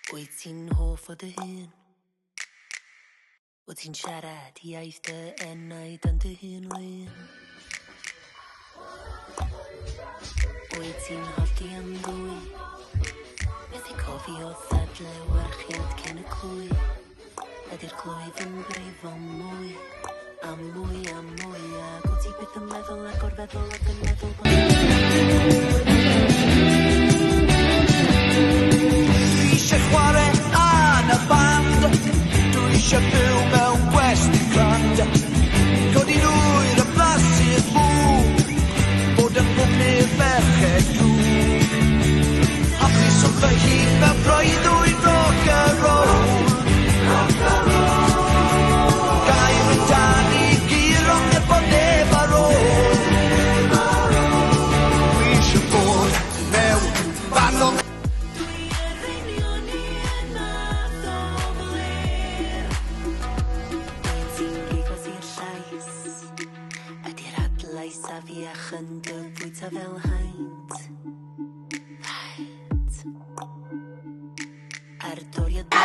Wyt ti'n hoff o dy hun? Wyt ti'n siarad iaith dy enaid yn dy hun lun? Wyt ti'n hoffi am ddwy? Methu cofio ddadle warchiad cyn y clwy. Ydy'r clwydd yn brifo mwy? A mwy a mwy ac wyt ti byth yn meddwl ac o'r feddwl ac yn meddwl bod... Dwi eisiau chwarae yn y band, dwi eisiau byw mewn gwesti grand, codi nwyr y blasus mw, bod yn mwglu ferched drw. Hapus o'n fy hun mewn breuddwyd rock and roll. Gair yn dan i giro nebo neb ar ôl. Dwi eisiau bod mewn fan o a fi a chynd y bwyta fel haint. Haint. Ar doriad